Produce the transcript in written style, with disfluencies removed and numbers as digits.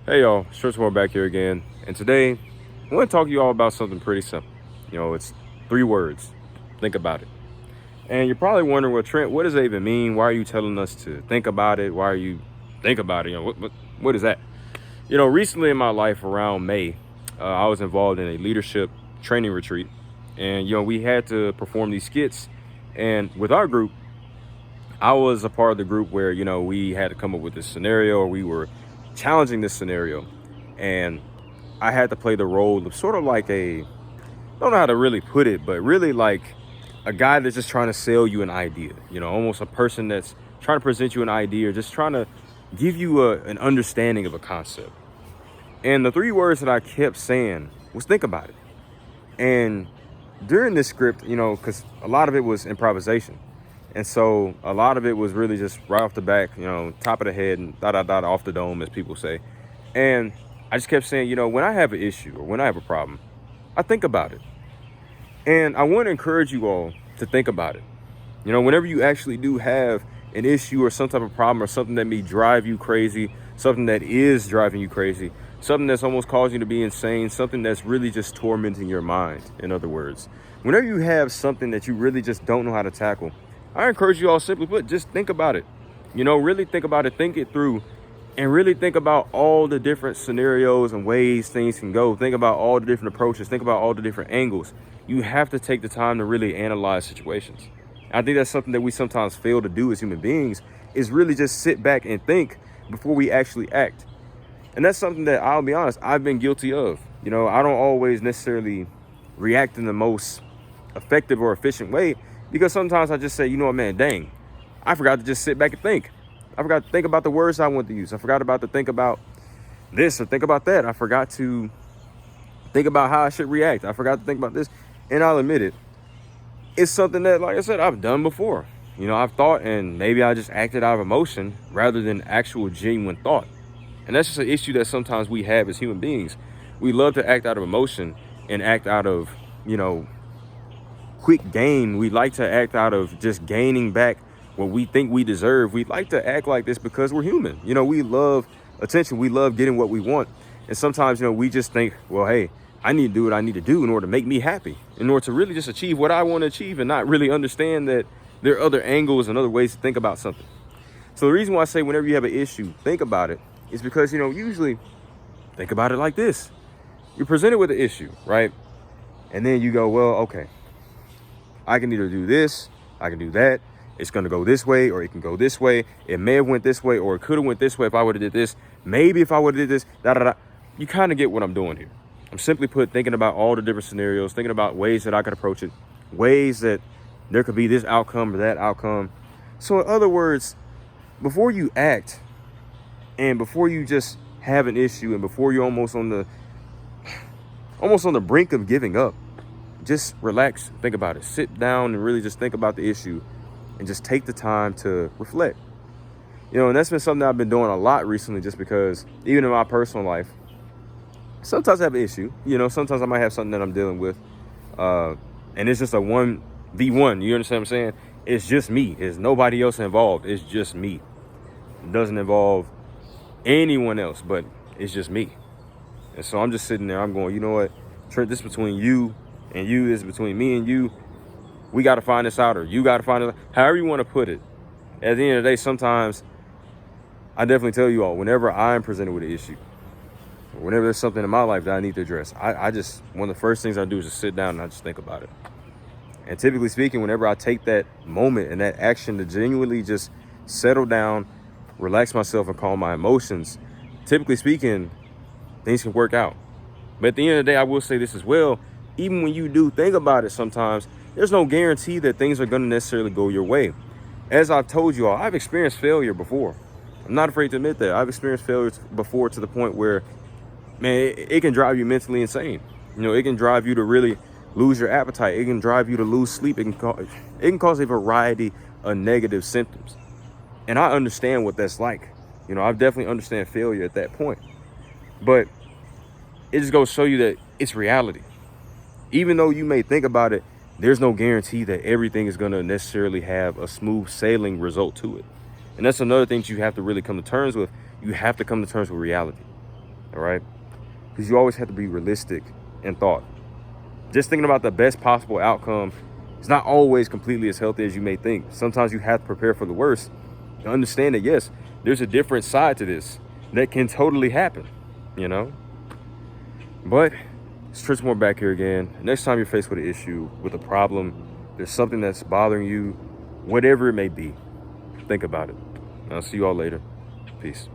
Hey y'all, Stretchmore back here again. And today, I want to talk to you all about something pretty simple. It's 3 words. Think about it. And you're probably wondering, well, Trent, what does that even mean? Why are you telling us to think about it? Why are you think about it? What is that? Recently in my life around May, I was involved in a leadership training retreat. And, we had to perform these skits. And with our group, I was a part of the group where, we had to come up with this scenario, or we were challenging this scenario. And I had to play the role of sort of like I don't know how to really put it, but really like a guy that's just trying to sell you an idea, almost a person that's trying to present you an idea, or just trying to give you an understanding of a concept. And the 3 words that I kept saying was think about it. And during this script, because a lot of it was improvisation. And so a lot of it was really just right off the back, top of the head and off the dome, as people say. And I just kept saying, when I have an issue or when I have a problem, I think about it. And I want to encourage you all to think about it. Whenever you actually do have an issue or some type of problem or something that may drive you crazy, something that is driving you crazy, something that's almost causing you to be insane, something that's really just tormenting your mind, in other words. Whenever you have something that you really just don't know how to tackle, I encourage you all, simply put, just think about it. Really think about it, think it through, and really think about all the different scenarios and ways things can go. Think about all the different approaches. Think about all the different angles. You have to take the time to really analyze situations. I think that's something that we sometimes fail to do as human beings, is really just sit back and think before we actually act. And that's something that, I'll be honest, I've been guilty of. I don't always necessarily react in the most effective or efficient way, because sometimes I just say, man, dang, I forgot to just sit back and think. I forgot to think about the words I want to use. I forgot to think about this or think about that. I forgot to think about how I should react. I forgot to think about this. And I'll admit it, it's something that, like I said, I've done before. I've thought, and maybe I just acted out of emotion rather than actual genuine thought. And that's just an issue that sometimes we have as human beings. We love to act out of emotion and act out of, quick gain. We like to act out of just gaining back what we think we deserve. We like to act like this because we're human. We love attention. We love getting what we want. And sometimes, we just think, well, hey, I need to do what I need to do in order to make me happy, in order to really just achieve what I want to achieve, and not really understand that there are other angles and other ways to think about something. So the reason why I say whenever you have an issue, think about it, is because, usually think about it like this. You're presented with an issue, right? And then you go, well, okay, I can either do this, I can do that. It's going to go this way, or it can go this way. It may have went this way, or it could have went this way if I would have did this. Maybe if I would have did this, You kind of get what I'm doing here. I'm simply put thinking about all the different scenarios, thinking about ways that I could approach it, ways that there could be this outcome or that outcome. So in other words, before you act, and before you just have an issue, and before you're almost on the brink of giving up, just relax, think about it, sit down and really just think about the issue, and just take the time to reflect. And that's been something that I've been doing a lot recently, just because even in my personal life, sometimes I have an issue. Sometimes I might have something that I'm dealing with, and it's just a 1v1. You understand what I'm saying? It's just me. There's nobody else involved. It's just me. It doesn't involve anyone else, but it's just me. And so I'm just sitting there. I'm going, you know what, Trent, this is between you and you. This is between me and you. We got to find this out, or you got to find it out. However you want to put it. At the end of the day, sometimes I definitely tell you all, whenever I'm presented with an issue, or whenever there's something in my life that I need to address, I just, one of the first things I do is just sit down and I just think about it. And typically speaking, whenever I take that moment and that action to genuinely just settle down, relax myself, and calm my emotions, typically speaking, things can work out. But at the end of the day, I will say this as well. Even when you do think about it, sometimes there's no guarantee that things are going to necessarily go your way. As I've told you all, I've experienced failure before. I'm not afraid to admit that. I've experienced failures before, to the point where, man, it can drive you mentally insane. It can drive you to really lose your appetite. It can drive you to lose sleep. It can cause a variety of negative symptoms. And I understand what that's like. I've definitely understand failure at that point. But it just goes to show you that it's reality. Even though you may think about it, there's no guarantee that everything is going to necessarily have a smooth sailing result to it. And that's another thing that you have to really come to terms with. You have to come to terms with reality. all right? Because you always have to be realistic in thought. Just thinking about the best possible outcome is not always completely as healthy as you may think. Sometimes you have to prepare for the worst and understand that, yes, there's a different side to this that can totally happen, you know? But it's Trismore back here again. Next time you're faced with an issue, with a problem, there's something that's bothering you, whatever it may be, think about it. I'll see you all later. Peace.